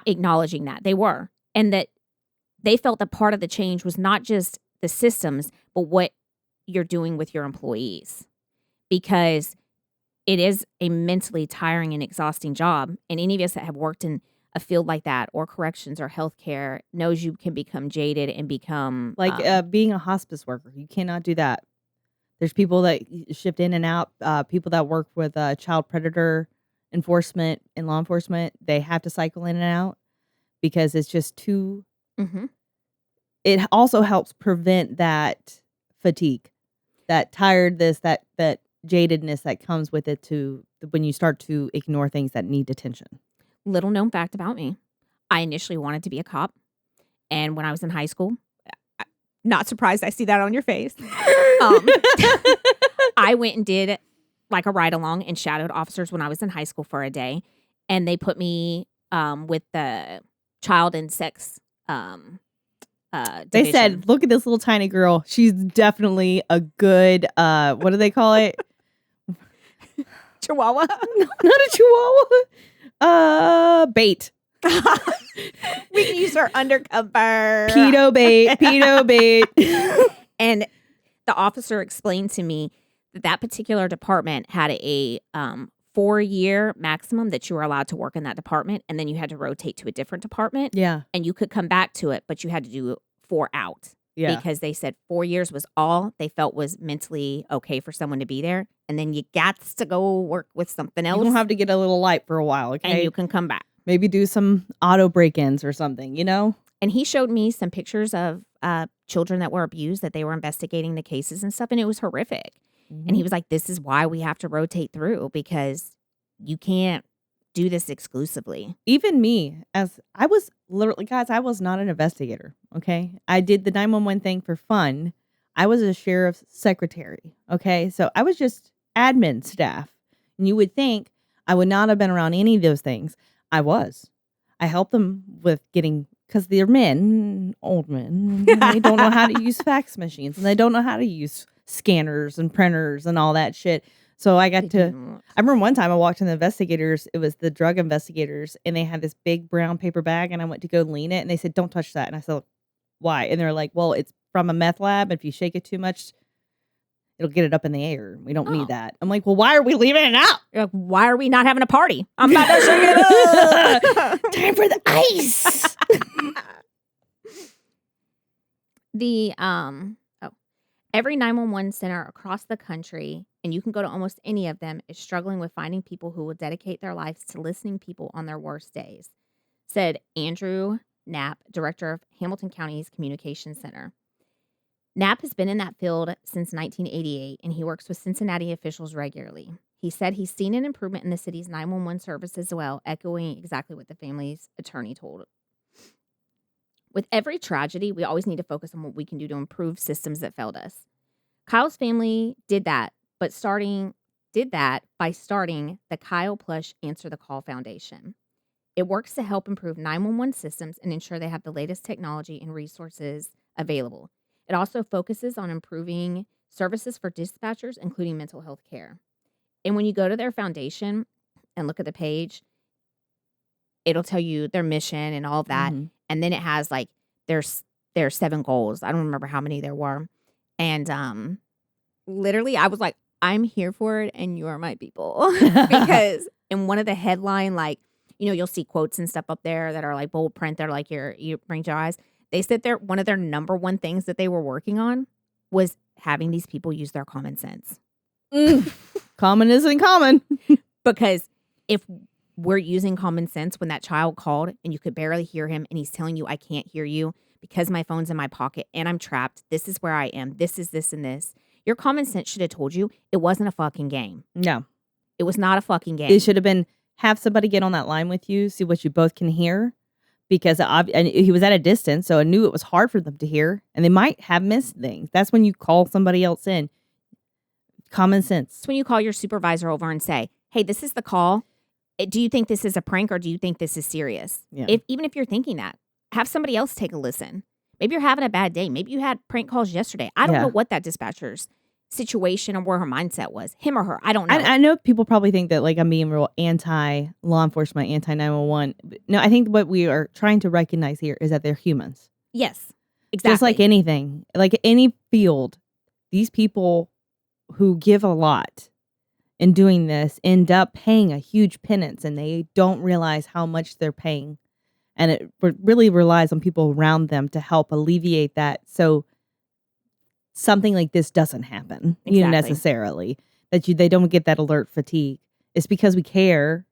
acknowledging that. They were, and that they felt that part of the change was not just the systems, but what you're doing with your employees, because it is a mentally tiring and exhausting job, and any of us that have worked in a field like that, or corrections or healthcare, knows you can become jaded and become like being a hospice worker. You cannot do that. There's people that shift in and out. People that work with child predator enforcement and law enforcement, they have to cycle in and out because it's just too. Mm-hmm. It also helps prevent that fatigue, that tiredness, that jadedness that comes with it to when you start to ignore things that need attention. Little known fact about me. I initially wanted to be a cop. And when I was in high school, not surprised I see that on your face. I went and did like a ride along and shadowed officers when I was in high school for a day. And they put me with the child and sex They division. said, look at this little tiny girl. She's definitely a good, what do they call it? Chihuahua. No, not a chihuahua. Bait. We can use her undercover. Pedo bait. And the officer explained to me that that particular department had a 4-year maximum that you were allowed to work in that department. And then you had to rotate to a different department. Yeah. And you could come back to it, but you had to do 4 out. Yeah. Because they said 4 years was all they felt was mentally okay for someone to be there. And then you got to go work with something else. You don't have to get a little light for a while, okay? And you can come back. Maybe do some auto break-ins or something, you know? And he showed me some pictures of children that were abused, that they were investigating the cases and stuff. And it was horrific. Mm-hmm. And he was like, this is why we have to rotate through, because you can't do this exclusively. Even me, as I was literally, guys, I was not an investigator, okay? I did the 911 thing for fun. I was a sheriff's secretary, okay? So I was just admin staff. And you would think I would not have been around any of those things. I was. I helped them with getting, because they're men, old men, and they don't know how to use fax machines, and they don't know how to use scanners and printers and all that shit. So I got to, I remember one time I walked in the investigators, it was the drug investigators, and they had this big brown paper bag, and I went to go lean it, and they said, don't touch that. And I said, why? And they're like, well, it's from a meth lab. If you shake it too much, it'll get it up in the air. We don't need that. I'm like, well, why are we leaving it out? You're like, why are we not having a party? I'm about to shake it up. Time for the ice. Every 911 center across the country, and you can go to almost any of them, is struggling with finding people who will dedicate their lives to listening to people on their worst days, said Andrew Knapp, director of Hamilton County's Communications Center. Knapp has been in that field since 1988, and he works with Cincinnati officials regularly. He said he's seen an improvement in the city's 911 service as well, echoing exactly what the family's attorney told. With every tragedy, we always need to focus on what we can do to improve systems that failed us. Kyle's family did that by starting the Kyle Plush Answer the Call Foundation. It works to help improve 911 systems and ensure they have the latest technology and resources available. It also focuses on improving services for dispatchers, including mental health care. And when you go to their foundation and look at the page, it'll tell you their mission and all of that. Mm-hmm. And then it has like their 7 goals. I don't remember how many there were. And literally I was like, I'm here for it and you are my people. Because in one of the headline, like, you know, you'll see quotes and stuff up there that are like bold print. They're like, you bring your eyes. They said one of their number one things that they were working on was having these people use their common sense. Common isn't common. Because if we're using common sense when that child called and you could barely hear him and he's telling you, I can't hear you because my phone's in my pocket and I'm trapped. This is where I am. This is this and this. Your common sense should have told you it wasn't a fucking game. No. It was not a fucking game. It should have been have somebody get on that line with you, see what you both can hear. Because and he was at a distance, so I knew it was hard for them to hear. And they might have missed things. That's when you call somebody else in. Common sense. It's when you call your supervisor over and say, hey, this is the call. Do you think this is a prank or do you think this is serious? Yeah. Even if you're thinking that, have somebody else take a listen. Maybe you're having a bad day. Maybe you had prank calls yesterday. I don't know what that dispatcher's situation or where her mindset was. Him or her. I don't know. I know people probably think that like I'm being real anti-law enforcement, anti-911. No, I think what we are trying to recognize here is that they're humans. Yes, exactly. Just like anything, like any field, these people who give a lot in doing this end up paying a huge penance and they don't realize how much they're paying. And it really relies on people around them to help alleviate that. So something like this doesn't happen, Exactly. necessarily. That they don't get that alert fatigue. It's because we care,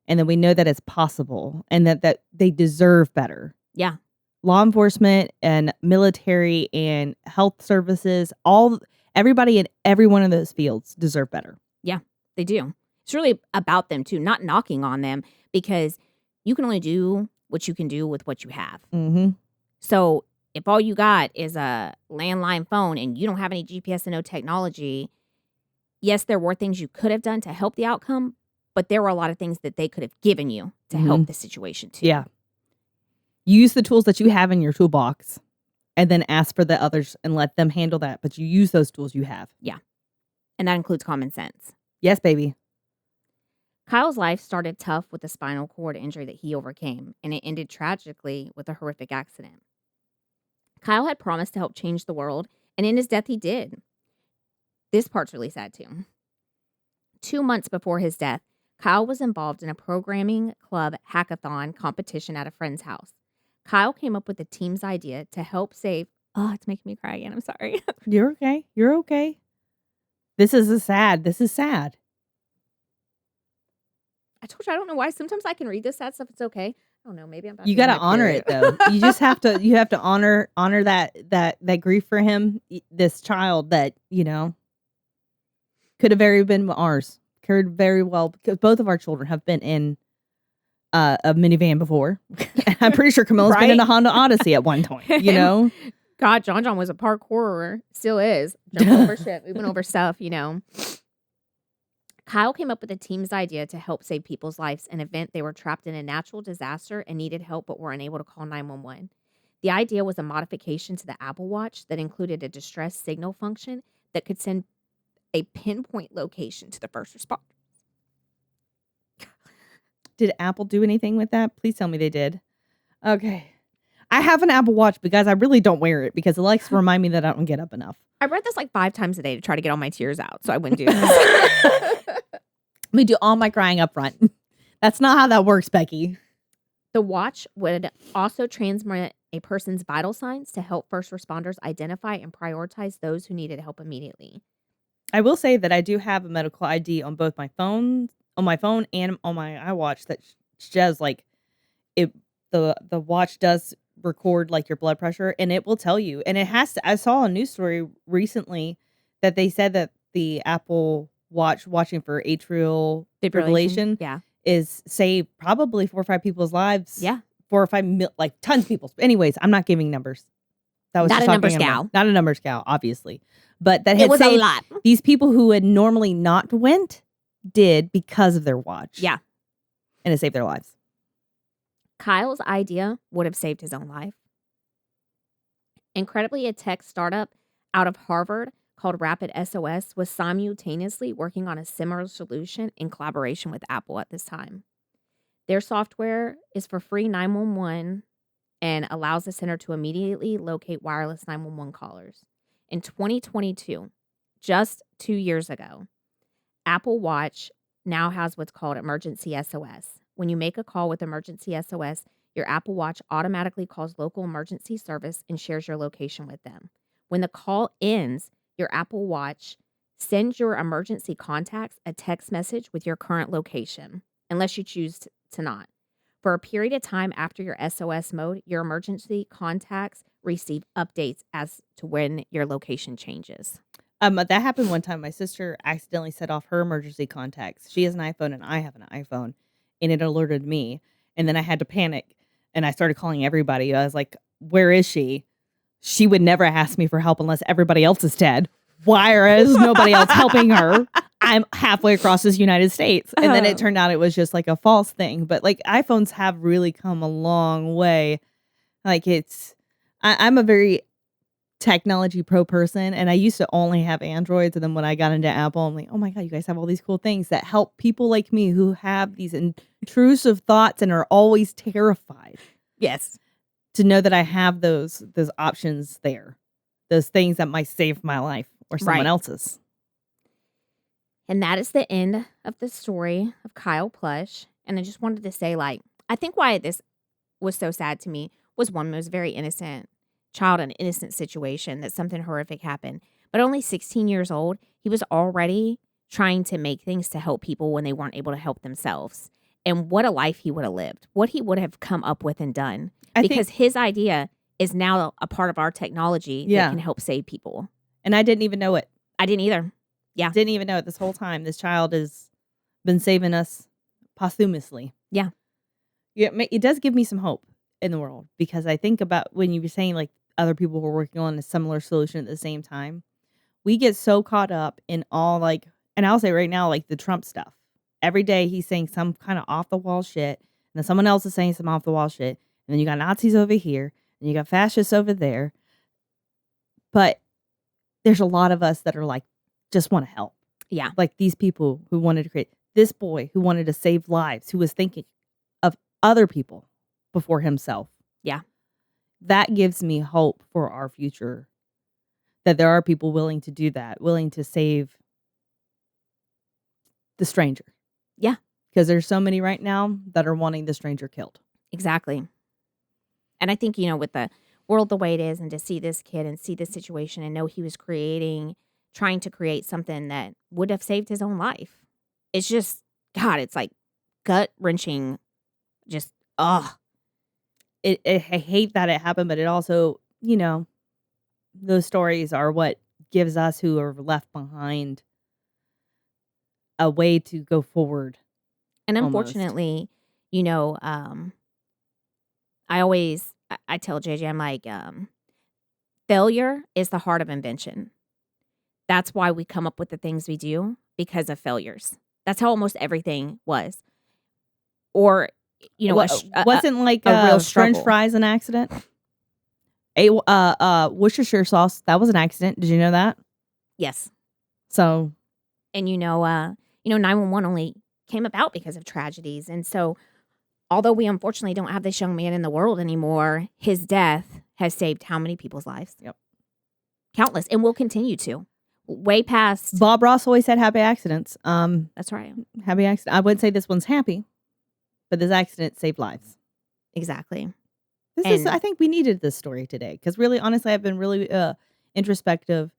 and then we know that it's possible, and that they deserve better. Yeah. Law enforcement and military and health services, everybody in every one of those fields deserve better. Yeah, they do. It's really about them too, not knocking on them, because you can only do what you can do with what you have. Mm-hmm. So if all you got is a landline phone and you don't have any GPS and no technology, yes, there were things you could have done to help the outcome, but there were a lot of things that they could have given you to help the situation too. Yeah. Use the tools that you have in your toolbox and then ask for the others and let them handle that. But you use those tools you have. Yeah. And that includes common sense. Yes, baby. Kyle's life started tough with a spinal cord injury that he overcame, and it ended tragically with a horrific accident. Kyle had promised to help change the world, and in his death, he did. This part's really sad, too. 2 months before his death, Kyle was involved in a programming club hackathon competition at a friend's house. Kyle came up with the team's idea to help save... Oh, it's making me cry again. I'm sorry. You're okay. You're okay. This is sad. I told you I don't know why. Sometimes I can read this sad stuff. It's okay. I don't know. Maybe I'm about You to got to honor it though. You just have to. You have to honor that grief for him. This child that could have very been ours. Could very well, because both of our children have been in a minivan before. I'm pretty sure Camilla's been in a Honda Odyssey at one point. God, John was a parkourer. Still is. Jumping over shit, moving over stuff. Kyle came up with the team's idea to help save people's lives in an event they were trapped in a natural disaster and needed help but were unable to call 911. The idea was a modification to the Apple Watch that included a distress signal function that could send a pinpoint location to the first responders. Did Apple do anything with that? Please tell me they did. Okay. I have an Apple Watch, but guys, I really don't wear it because it likes to remind me that I don't get up enough. I read this like 5 times a day to try to get all my tears out, so I wouldn't do this. Let me do all my crying up front. That's not how that works, Becky. The watch would also transmit a person's vital signs to help first responders identify and prioritize those who needed help immediately. I will say that I do have a medical ID on both my phone, and on my iWatch that says like it. The watch does record like your blood pressure, and it will tell you. And it has to. I saw a news story recently that they said that the Apple Watch watching for atrial fibrillation is saved probably 4 or 5 people's lives. Yeah. 4 or 5 like tons of people's. Anyways, I'm not giving numbers. That was not just a numbers gal. Not a numbers gal, obviously. But that it was a lot. These people who had normally not went did because of their watch. Yeah. And it saved their lives. Kyle's idea would have saved his own life. Incredibly, a tech startup out of Harvard called Rapid SOS was simultaneously working on a similar solution in collaboration with Apple at this time. Their software is for free 911 and allows the center to immediately locate wireless 911 callers. In 2022, just 2 years ago, Apple Watch now has what's called Emergency SOS. When you make a call with Emergency SOS, your Apple Watch automatically calls local emergency service and shares your location with them. When the call ends, your Apple Watch sends your emergency contacts a text message with your current location, unless you choose to not. For a period of time after your SOS mode, your emergency contacts receive updates as to when your location changes. That happened one time. My sister accidentally set off her emergency contacts. She has an iPhone and I have an iPhone, and it alerted me. And then I had to panic, and I started calling everybody. I was like, "Where is she?" She would never ask me for help unless everybody else is dead. Why is nobody else helping her? I'm halfway across this United States. And then it turned out it was just like a false thing. But like iPhones have really come a long way. Like I'm a very technology pro person, and I used to only have Androids. And then when I got into Apple, I'm like, oh my God, you guys have all these cool things that help people like me who have these intrusive thoughts and are always terrified. Yes. To know that I have those options there, those things that might save my life or someone else's. And that is the end of the story of Kyle Plush. And I just wanted to say, like, I think why this was so sad to me was one, it was a very innocent child, an innocent situation that something horrific happened. But only 16 years old, he was already trying to make things to help people when they weren't able to help themselves. And what a life he would have lived, what he would have come up with and done. I Because think his idea is now a part of our technology that can yeah. help save people. And I didn't even know it. I didn't either. Yeah. Didn't even know it this whole time. This child has been saving us posthumously. Yeah. Yeah, it does give me some hope in the world because I think about when you were saying like other people were working on a similar solution at the same time. We get so caught up in all like, and I'll say right now, like the Trump stuff. Every day he's saying some kind of off the wall shit, and then someone else is saying some off the wall shit, and then you got Nazis over here, and you got fascists over there. But there's a lot of us that are like, just want to help. Yeah. Like these people who wanted to create this boy who wanted to save lives, who was thinking of other people before himself. Yeah. That gives me hope for our future. That there are people willing to do that, willing to save the stranger. Yeah. Because there's so many right now that are wanting the stranger killed. Exactly. And I think, with the world the way it is and to see this kid and see this situation and know he was trying to create something that would have saved his own life. It's just, God, it's like gut wrenching. Just, ugh. I hate that it happened, but it also, those stories are what gives us who are left behind a way to go forward. And almost. unfortunately, I tell JJ, I'm like, failure is the heart of invention. That's why we come up with the things we do, because of failures. That's how almost everything was. Or, wasn't like a real French struggle. fries an accident? Worcestershire sauce, that was an accident. Did you know that? Yes. So, and 911 only came about because of tragedies. And so, although we unfortunately don't have this young man in the world anymore, his death has saved how many people's lives? Yep. Countless, and will continue to. Way past. Bob Ross always had happy accidents. That's right. Happy accident. I wouldn't say this one's happy, but this accident saved lives. Exactly. I think we needed this story today because really, honestly, I've been really introspective.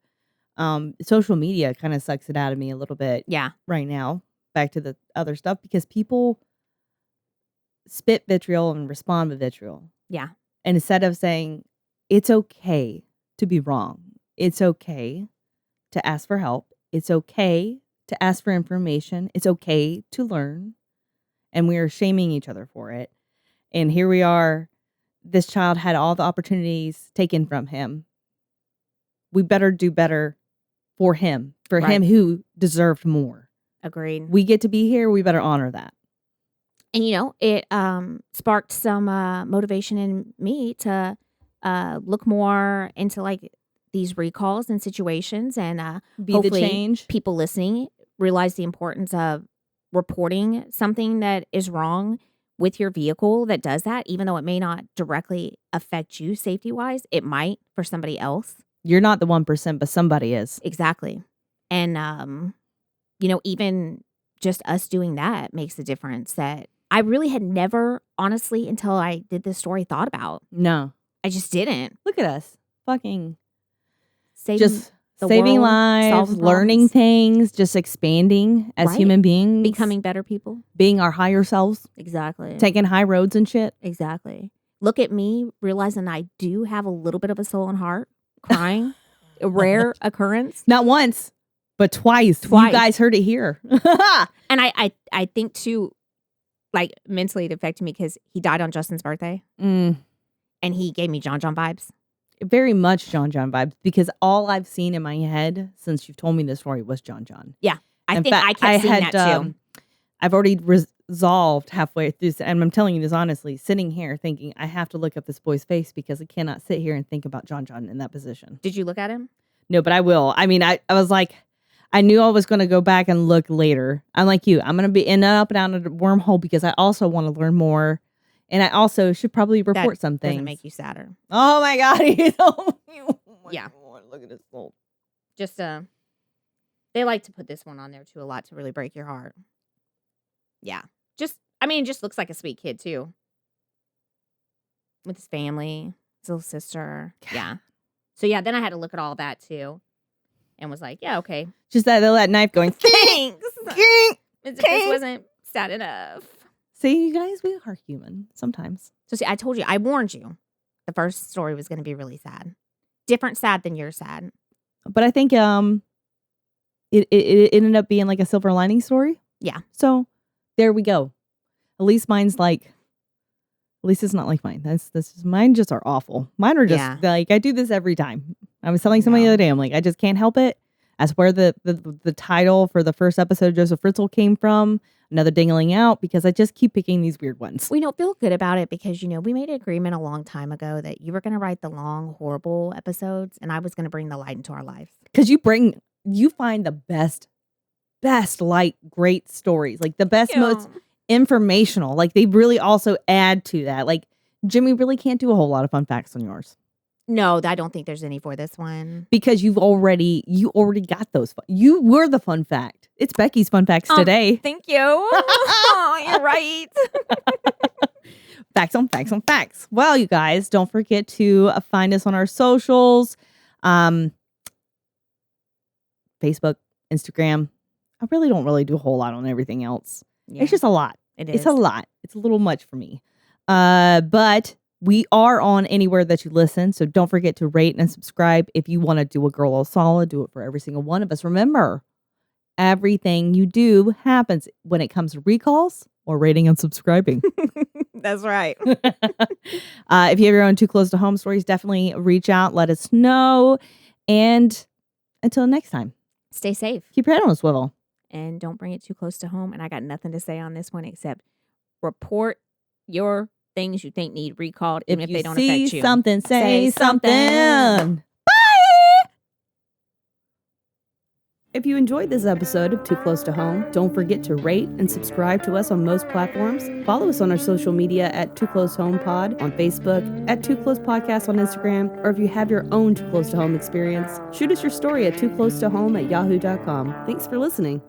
Social media kind of sucks it out of me a little bit. Yeah. Right now, back to the other stuff because people spit vitriol and respond with vitriol. Yeah. And instead of saying it's okay to be wrong, it's okay to ask for help, it's okay to ask for information, it's okay to learn, and we are shaming each other for it. And here we are. This child had all the opportunities taken from him. We better do better for him, him who deserved more. Agreed. We get to be here. We better honor that. And, it sparked some motivation in me to look more into like these recalls and situations and Be hopefully the change. People listening realize the importance of reporting something that is wrong with your vehicle that does that, even though it may not directly affect you safety-wise, it might for somebody else. You're not the 1%, but somebody is. Exactly. And, even just us doing that makes a difference that I really had never, honestly, until I did this story, thought about. No. I just didn't. Look at us. Fucking saving lives, learning things, just expanding as human beings. Becoming better people. Being our higher selves. Exactly. Taking high roads and shit. Exactly. Look at me, realizing I do have a little bit of a soul and heart. Crying. A rare occurrence. Not once, but twice. You guys heard it here. And I think, too, like, mentally it affected me because he died on Justin's birthday. And he gave me John vibes. Very much John vibes because all I've seen in my head since you've told me this story was John. Yeah. I kept seeing that too. I've already resolved halfway through, and I'm telling you this honestly, sitting here thinking I have to look up this boy's face because I cannot sit here and think about John in that position. Did you look at him? No, but I will. I mean, I was like, I knew I was going to go back and look later. I'm like you. I'm going to be in and up and down a wormhole because I also want to learn more. And I also should probably report some things. Doesn't make you sadder. Oh my God. Yeah. God, look at this little. Just, they like to put this one on there too a lot to really break your heart. Yeah. Just looks like a sweet kid too. With his family. his little sister. Yeah. So, yeah, then I had to look at all that, too, and was like, yeah, okay. Just that knife going, Thanks. As if this wasn't sad enough. See, you guys, we are human sometimes. So, see, I told you, I warned you. The first story was going to be really sad. Different sad than your sad. But I think it ended up being like a silver lining story. Yeah. So there we go. At least mine's like, at least it's not like mine. That's just, mine just are awful. Mine are just like, I do this every time. I was telling somebody the other day, I'm like, I just can't help it. That's where the title for the first episode, Joseph Fritzl, came from. Another dingling out, because I just keep picking these weird ones. We don't feel good about it because, we made an agreement a long time ago that you were going to write the long, horrible episodes and I was going to bring the light into our lives. Because you find the best light, great stories, like the best, most informational. Like they really also add to that. Like Jimmy really can't do a whole lot of fun facts on yours. No, I don't think there's any for this one. Because you already got those. You were the fun fact. It's Becky's fun facts today. Thank you. You're right. Facts on facts on facts. Well, you guys, don't forget to find us on our socials. Facebook, Instagram. I really don't do a whole lot on everything else. Yeah. It's just a lot. It's a lot. It's a little much for me. But we are on anywhere that you listen, so don't forget to rate and subscribe. If you want to do a girl a solid, do it for every single one of us. Remember, everything you do happens when it comes to recalls or rating and subscribing. That's right. If you have your own too close to home stories, definitely reach out. Let us know. And until next time, stay safe. Keep your head on a swivel. And don't bring it too close to home. And I got nothing to say on this one except report your things you think need recalled, even if they don't affect you. See something, say something. Bye! If you enjoyed this episode of Too Close to Home, don't forget to rate and subscribe to us on most platforms. Follow us on our social media at Too Close Home Pod on Facebook, at Too Close Podcast on Instagram, or if you have your own Too Close to Home experience, shoot us your story at tooclosetohome@yahoo.com. Thanks for listening.